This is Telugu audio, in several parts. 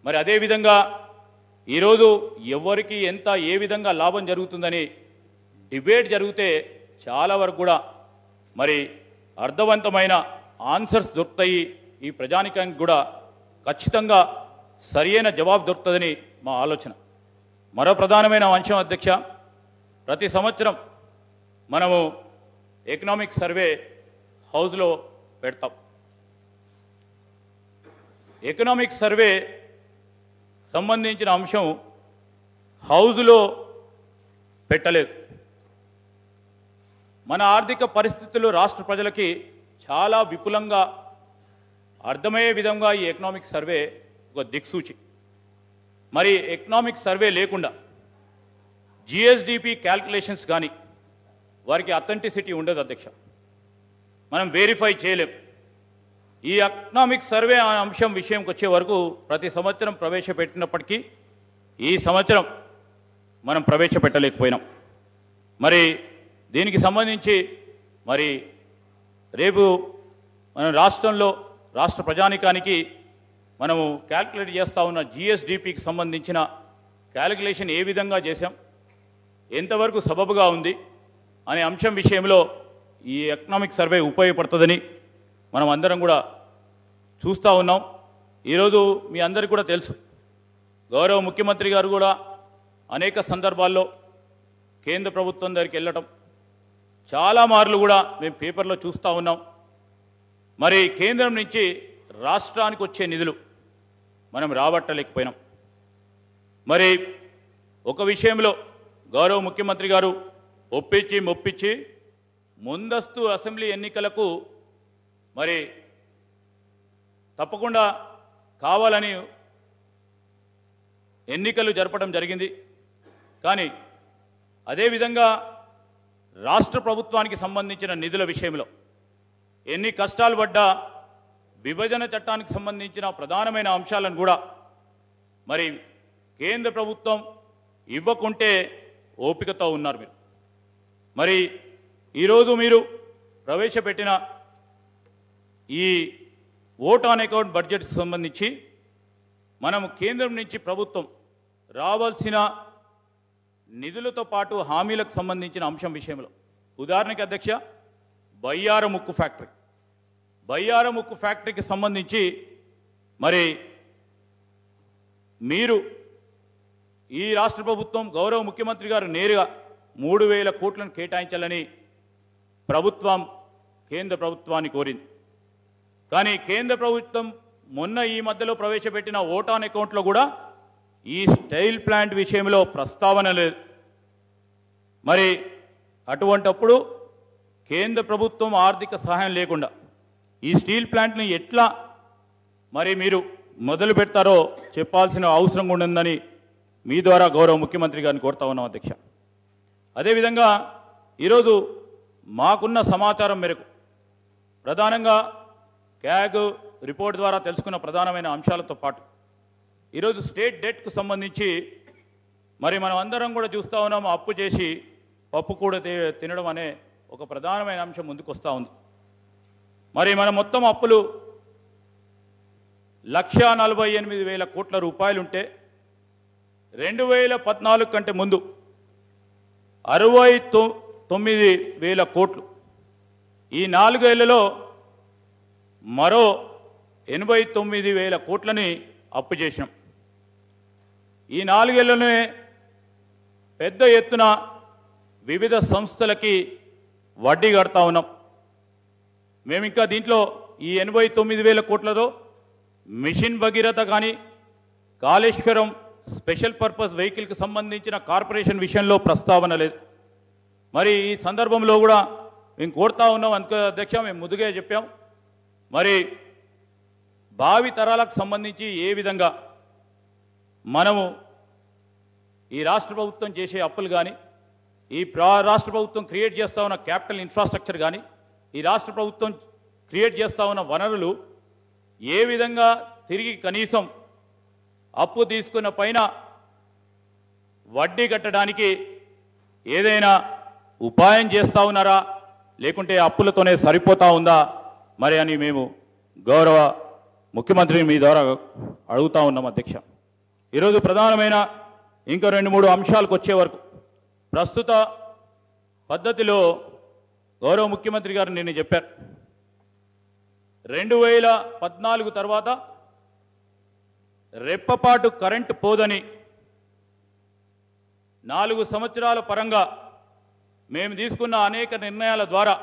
మరి అదేవిధంగా ఈరోజు ఎవరికి ఎంత ఏ విధంగా లాభం జరుగుతుందని డిబేట్ జరిగితే చాలా వరకు కూడా మరి అర్థవంతమైన ఆన్సర్స్ దొరుకుతాయి. ఈ ప్రజానికానికి కూడా ఖచ్చితంగా సరియైన జవాబు దొరుకుతుందని మా ఆలోచన. మరో ప్రధానమైన అంశం అధ్యక్ష, ప్రతి సంవత్సరం మనము ఎకనామిక్ సర్వే హౌస్లో పెడతాం. ఎకనామిక్ సర్వే సంబంధించిన అంశం హౌస్లో పెట్టలేదు. మన ఆర్థిక పరిస్థితులు రాష్ట్ర ప్రజలకి చాలా విపులంగా అర్థమయ్యే విధంగా ఈ ఎకనామిక్ సర్వే ఒక దిక్సూచి. మరి ఎకనామిక్ సర్వే లేకుండా జిఎస్డిపి క్యాల్కులేషన్స్ కానీ వారికి అథెంటిసిటీ ఉండదు అధ్యక్ష, మనం వెరిఫై చేయలేం. ఈ ఎకనామిక్ సర్వే అంశం విషయంకి వచ్చే వరకు ప్రతి సంవత్సరం ప్రవేశపెట్టినప్పటికీ ఈ సంవత్సరం మనం ప్రవేశపెట్టలేకపోయినాం. మరి దీనికి సంబంధించి మరి రేపు మన రాష్ట్ర ప్రజానికానికి మనము క్యాల్కులేట్ చేస్తూ ఉన్న జిఎస్డిపికి సంబంధించిన క్యాలిక్యులేషన్ ఏ విధంగా చేశాం, ఎంతవరకు సబబుగా ఉంది అనే అంశం విషయంలో ఈ ఎకనామిక్ సర్వే ఉపయోగపడుతుందని మనం అందరం కూడా చూస్తూ ఉన్నాం. ఈరోజు మీ అందరికీ కూడా తెలుసు, గౌరవ ముఖ్యమంత్రి గారు కూడా అనేక సందర్భాల్లో కేంద్ర ప్రభుత్వం దగ్గరికి వెళ్ళటం చాలా మార్లు కూడా మేము పేపర్లో చూస్తూ ఉన్నాం. మరి కేంద్రం నుంచి రాష్ట్రానికి వచ్చే నిధులు మనం రాబట్టలేకపోయినాం. మరి ఒక విషయంలో గౌరవ ముఖ్యమంత్రి గారు ఒప్పించి ముందస్తు అసెంబ్లీ ఎన్నికలకు మరి తప్పకుండా కావాలని ఎన్నికలు జరపడం జరిగింది. కానీ అదేవిధంగా రాష్ట్ర ప్రభుత్వానికి సంబంధించిన నిధుల విషయంలో ఎన్ని కష్టాలు పడ్డా విభజన చట్టానికి సంబంధించిన ప్రధానమైన అంశాలను కూడా మరి కేంద్ర ప్రభుత్వం ఇవ్వకుంటే ఓపికతో ఉన్నారు మీరు. మరి ఈరోజు మీరు ప్రవేశపెట్టిన ఈ ఓట్ ఆన్ అకౌంట్ బడ్జెట్కి సంబంధించి మనం కేంద్రం నుంచి ప్రభుత్వం రావాల్సిన నిధులతో పాటు హామీలకు సంబంధించిన అంశం విషయంలో ఉదాహరణకి అధ్యక్ష బయ్యారం ఉక్కు ఫ్యాక్టరీకి సంబంధించి మరి మీరు ఈ రాష్ట్ర ప్రభుత్వం గౌరవ ముఖ్యమంత్రి గారు నేరుగా 3,000 కోట్లను కేటాయించాలని ప్రభుత్వం కేంద్ర ప్రభుత్వాన్ని కోరింది. కానీ కేంద్ర ప్రభుత్వం మొన్న ఈ మధ్యలో ప్రవేశపెట్టిన ఓట్ ఆన్ అకౌంట్లో కూడా ఈ స్టీల్ ప్లాంట్ విషయంలో ప్రస్తావన లేదు. మరి అటువంటప్పుడు కేంద్ర ప్రభుత్వం ఆర్థిక సహాయం లేకుండా ఈ స్టీల్ ప్లాంట్ని ఎట్లా మరి మీరు మొదలు పెడతారో చెప్పాల్సిన అవసరం ఉంటుందని మీ ద్వారా గౌరవ ముఖ్యమంత్రి గారిని కోరుతా ఉన్నాం అధ్యక్ష. అదేవిధంగా ఈరోజు మాకున్న సమాచారం మేరకు ప్రధానంగా క్యాగ్ రిపోర్ట్ ద్వారా తెలుసుకున్న ప్రధానమైన అంశాలతో పాటు ఈరోజు స్టేట్ డెట్కు సంబంధించి మరి మనం అందరం కూడా చూస్తూ ఉన్నాము, అప్పు చేసి పప్పు కూడా తినడం అనే ఒక ప్రధానమైన అంశం ముందుకు వస్తూ ఉంది. మరి మన మొత్తం అప్పులు 1,48,000 కోట్ల రూపాయలు ఉంటే 2014 కంటే ముందు 69,000 కోట్లు, ఈ 4 ఏళ్లలో మరో 89,000 కోట్లని అప్పు చేసినాం. ఈ 4 ఏళ్లలోనే పెద్ద ఎత్తున వివిధ సంస్థలకి వడ్డీ కడతా ఉన్నాం. మేము ఇంకా దీంట్లో ఈ 89,000 కోట్లతో మిషన్ భగీరథ కానీ కాళేశ్వరం స్పెషల్ పర్పస్ వెహికల్కి సంబంధించిన కార్పొరేషన్ విషయంలో ప్రస్తావన లేదు. మరి ఈ సందర్భంలో కూడా మేము కోరుతా ఉన్నాం అందుకే అధ్యక్ష, మేము ముందుగా చెప్పాం, మరి భావి తరాలకు సంబంధించి ఏ విధంగా మనము ఈ రాష్ట్ర ప్రభుత్వం చేసే అప్పులు కానీ ఈ రాష్ట్ర ప్రభుత్వం క్రియేట్ చేస్తూ ఉన్న క్యాపిటల్ ఇన్ఫ్రాస్ట్రక్చర్ కానీ ఈ రాష్ట్ర ప్రభుత్వం క్రియేట్ చేస్తూ ఉన్న వనరులు ఏ విధంగా తిరిగి కనీసం అప్పు తీసుకున్న పైన వడ్డీ కట్టడానికి ఏదైనా ఉపాయం చేస్తూ ఉన్నారా, లేకుంటే అప్పులతోనే సరిపోతా ఉందా మరి అని మేము గౌరవ ముఖ్యమంత్రిని మీ ద్వారా అడుగుతా ఉన్నాం అధ్యక్ష. ఈరోజు ప్రధానమైన ఇంకా 2-3 అంశాలకు వచ్చే వరకు ప్రస్తుత పద్ధతిలో గౌరవ ముఖ్యమంత్రి గారు నిన్న చెప్పారు 2014 తర్వాత రెప్పపాటు కరెంటు పోదని 4 సంవత్సరాల పరంగా మేము తీసుకున్న అనేక నిర్ణయాల ద్వారా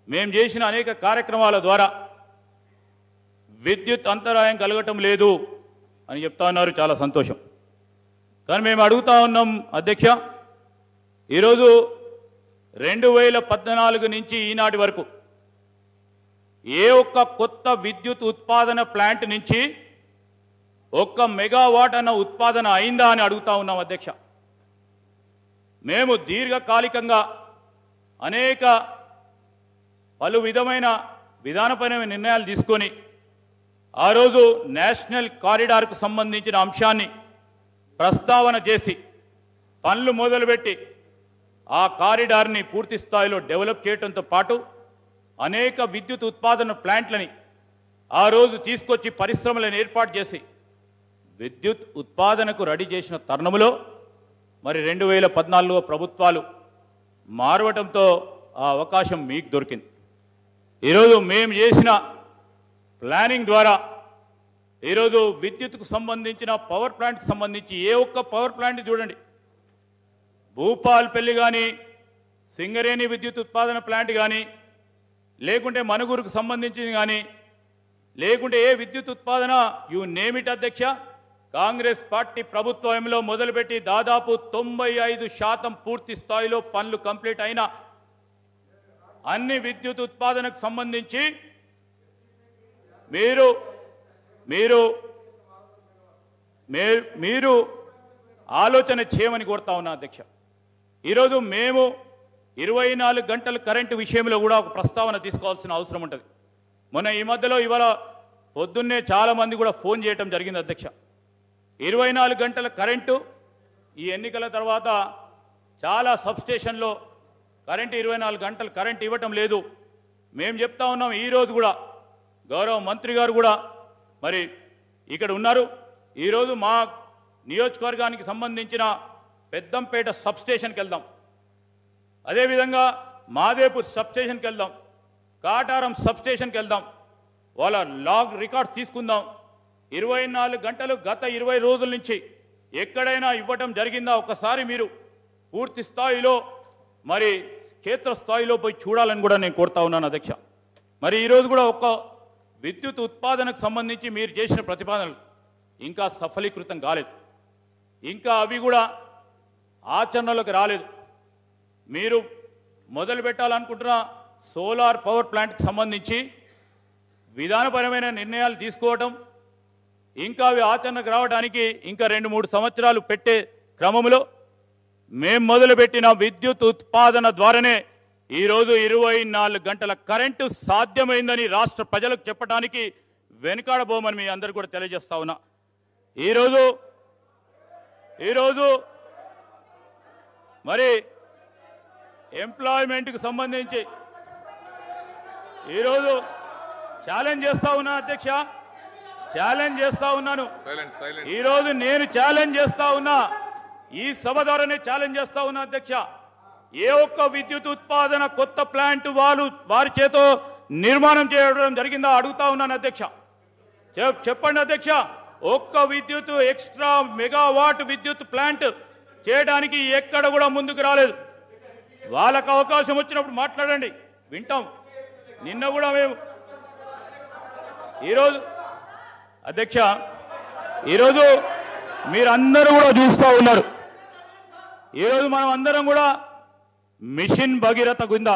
మేము చేసిన అనేక కార్యక్రమాల ద్వారా విద్యుత్ అంతరాయం కలగటం లేదు అని చెప్తా ఉన్నారు. చాలా సంతోషం. కానీ మేము అడుగుతా ఉన్నాం అధ్యక్ష, ఈరోజు 2014 నుంచి ఈనాటి వరకు ఏ ఒక్క కొత్త విద్యుత్ ఉత్పాదన ప్లాంట్ నుంచి 1 మెగావాట్ అన్న ఉత్పాదన అయిందా అని అడుగుతా ఉన్నాం అధ్యక్ష. మేము దీర్ఘకాలికంగా అనేక పలు విధమైన విధానపరమైన నిర్ణయాలు తీసుకొని ఆ రోజు నేషనల్ కారిడార్కు సంబంధించిన అంశాన్ని ప్రస్తావన చేసి పనులు మొదలుపెట్టి ఆ కారిడార్ని పూర్తి స్థాయిలో డెవలప్ చేయడంతో పాటు అనేక విద్యుత్ ఉత్పాదన ప్లాంట్లని ఆ రోజు తీసుకొచ్చి పరిశ్రమలను ఏర్పాటు చేసి విద్యుత్ ఉత్పాదనకు రెడీ చేసిన తరుణంలో మరి 2014లో ప్రభుత్వాలు మారవటంతో ఆ అవకాశం మీకు దొరికింది. ఈరోజు మేము చేసిన ప్లానింగ్ ద్వారా ఈరోజు విద్యుత్కు సంబంధించిన పవర్ ప్లాంట్కి సంబంధించి ఏ ఒక్క పవర్ ప్లాంట్ చూడండి, భూపాల్పల్లి కానీ సింగరేణి విద్యుత్ ఉత్పాదన ప్లాంట్ కానీ లేకుంటే మనుగురుకు సంబంధించింది కానీ లేకుంటే ఏ విద్యుత్ ఉత్పాదన యు నేమ్ ఇట్ అధ్యక్ష, కాంగ్రెస్ పార్టీ ప్రభుత్వంలో మొదలుపెట్టి దాదాపు 95% పూర్తి స్థాయిలో పనులు కంప్లీట్ అయిన అన్ని విద్యుత్ ఉత్పాదనకు సంబంధించి మీరు మీరు మీరు ఆలోచన చేయమని కోరుతా ఉన్నా అధ్యక్ష. ఈరోజు మేము 24 గంటల కరెంటు విషయంలో కూడా ఒక ప్రస్తావన తీసుకోవాల్సిన అవసరం ఉంటుంది. మొన్న ఈ మధ్యలో ఇవాళ పొద్దున్నే చాలామంది కూడా ఫోన్ చేయటం జరిగింది అధ్యక్ష. 24 గంటల కరెంటు ఈ ఎన్నికల తర్వాత చాలా సబ్స్టేషన్లో కరెంటు 24 గంటలు కరెంటు ఇవ్వటం లేదు. మేము చెప్తా ఉన్నాం, ఈరోజు కూడా గౌరవ మంత్రి గారు కూడా మరి ఇక్కడ ఉన్నారు. ఈరోజు మా నియోజకవర్గానికి సంబంధించిన పెద్దంపేట సబ్స్టేషన్కి వెళ్దాం, అదేవిధంగా మాదేపూర్ సబ్స్టేషన్కి వెళ్దాం, కాటారం సబ్స్టేషన్కి వెళ్దాం, వాళ్ళ లాగ్ రికార్డ్స్ తీసుకుందాం. 24 గంటలు గత 20 రోజుల నుంచి ఎక్కడైనా ఇవ్వటం జరిగిందా ఒకసారి మీరు పూర్తి స్థాయిలో మరి క్షేత్రస్థాయిలో పోయి చూడాలని కూడా నేను కోరుతా ఉన్నాను అధ్యక్ష. మరి ఈరోజు కూడా ఒక్క విద్యుత్ ఉత్పాదనకు సంబంధించి మీరు చేసిన ప్రతిపాదనలు ఇంకా సఫలీకృతం కాలేదు, ఇంకా అవి కూడా ఆచరణలోకి రాలేదు. మీరు మొదలు పెట్టాలనుకుంటున్న సోలార్ పవర్ ప్లాంట్కి సంబంధించి విధానపరమైన నిర్ణయాలు తీసుకోవటం, ఇంకా అవి ఆచరణకు రావడానికి ఇంకా 2-3 సంవత్సరాలు పెట్టే క్రమంలో మేము మొదలుపెట్టిన విద్యుత్ ఉత్పాదన ద్వారానే ఈరోజు 24 గంటల కరెంటు సాధ్యమైందని రాష్ట్ర ప్రజలకు చెప్పడానికి వెనుకాడబోమని మీ అందరూ కూడా తెలియజేస్తా ఉన్నా. ఈరోజు మరి ఎంప్లాయ్మెంట్కి సంబంధించి ఈరోజు ఛాలెంజ్ చేస్తా ఉన్నా అధ్యక్ష, ఛాలెంజ్ చేస్తా ఉన్నాను. ఈరోజు నేను ఛాలెంజ్ చేస్తా ఉన్నా, ఈ సభ ద్వారానే ఛాలెంజ్ చేస్తా ఉన్నా అధ్యక్ష. ఏ ఒక్క విద్యుత్ ఉత్పాదన కొత్త ప్లాంట్ వారి చేతో నిర్మాణం చేయడం జరిగిందా అడుగుతా ఉన్నాను అధ్యక్ష. చెప్పండి అధ్యక్ష, ఒక్క విద్యుత్ ఎక్స్ట్రా మెగావాట్ విద్యుత్ ప్లాంట్ చేయడానికి ఎక్కడ కూడా ముందుకు రాలేదు. వాళ్ళకు అవకాశం వచ్చినప్పుడు మాట్లాడండి, వింటాం. నిన్న కూడా మేము ఈరోజు అధ్యక్ష, ఈరోజు మీరందరూ కూడా చూస్తూ ఉన్నారు. ఈరోజు మనం అందరం కూడా మిషన్ భగీరథ కింద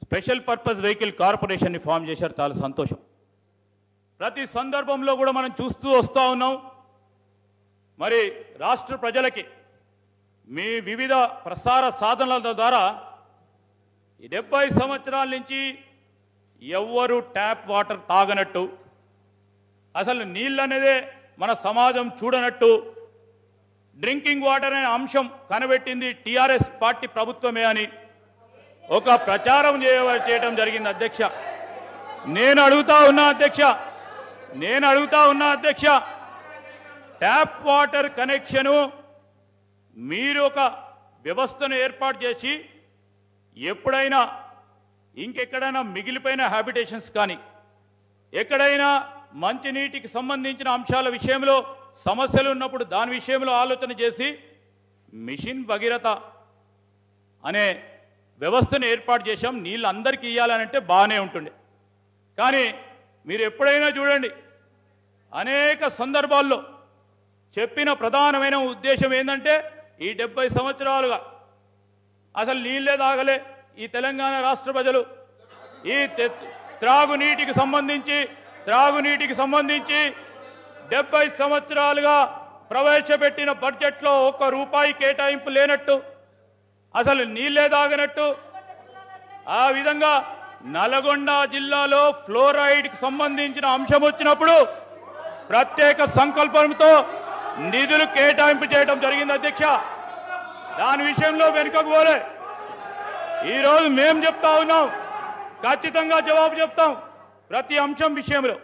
స్పెషల్ పర్పస్ వెహికల్ కార్పొరేషన్ని ఫామ్ చేశారు. చాలా సంతోషం. ప్రతి సందర్భంలో కూడా మనం చూస్తూ వస్తూ ఉన్నాం. మరి రాష్ట్ర ప్రజలకి మీ వివిధ ప్రసార సాధనాల ద్వారా 70 సంవత్సరాల నుంచి ఎవ్వరూ ట్యాప్ వాటర్ తాగనట్టు, అసలు నీళ్ళు అనేదే మన సమాజం చూడనట్టు, డ్రింకింగ్ వాటర్ అనే అంశం కనబెట్టింది టీఆర్ఎస్ పార్టీ ప్రభుత్వమే అని ఒక ప్రచారం చేయడం జరిగింది అధ్యక్ష. నేను అడుగుతా ఉన్నా అధ్యక్ష, ట్యాప్ వాటర్ కనెక్షను మీరు ఒక వ్యవస్థను ఏర్పాటు చేసి ఎప్పుడైనా ఇంకెక్కడైనా మిగిలిపోయిన హ్యాబిటేషన్స్ కానీ ఎక్కడైనా మంచినీటికి సంబంధించిన అంశాల విషయంలో సమస్యలు ఉన్నప్పుడు దాని విషయంలో ఆలోచన చేసి మిషన్ భగీరథ అనే వ్యవస్థను ఏర్పాటు చేశాం. నీళ్ళు అందరికీ ఇవ్వాలనంటే బాగానే ఉంటుండే. కానీ మీరు ఎప్పుడైనా చూడండి, అనేక సందర్భాల్లో చెప్పిన ప్రధానమైన ఉద్దేశం ఏంటంటే ఈ 70 సంవత్సరాలుగా అసలు నీళ్ళే తాగలే ఈ తెలంగాణ రాష్ట్ర ప్రజలు. ఈ త్రాగునీటికి సంబంధించి 70 సంవత్సరాలుగా ప్రవేశపెట్టిన బడ్జెట్లో ₹1 కేటాయింపు లేనట్టు, అసలు నీళ్ళే తాగనట్టు, ఆ విధంగా నల్గొండ జిల్లాలో ఫ్లోరైడ్కి సంబంధించిన అంశం వచ్చినప్పుడు ప్రత్యేక సంకల్పంతో నిధులు కేటాయింపు చేయడం జరిగింది అధ్యక్ష. దాని విషయంలో వెనుకకు పోలే. ఈరోజు మేము చెప్తా ఉన్నాం, ఖచ్చితంగా జవాబు చెప్తాం ప్రతి అంశం విషయంలో.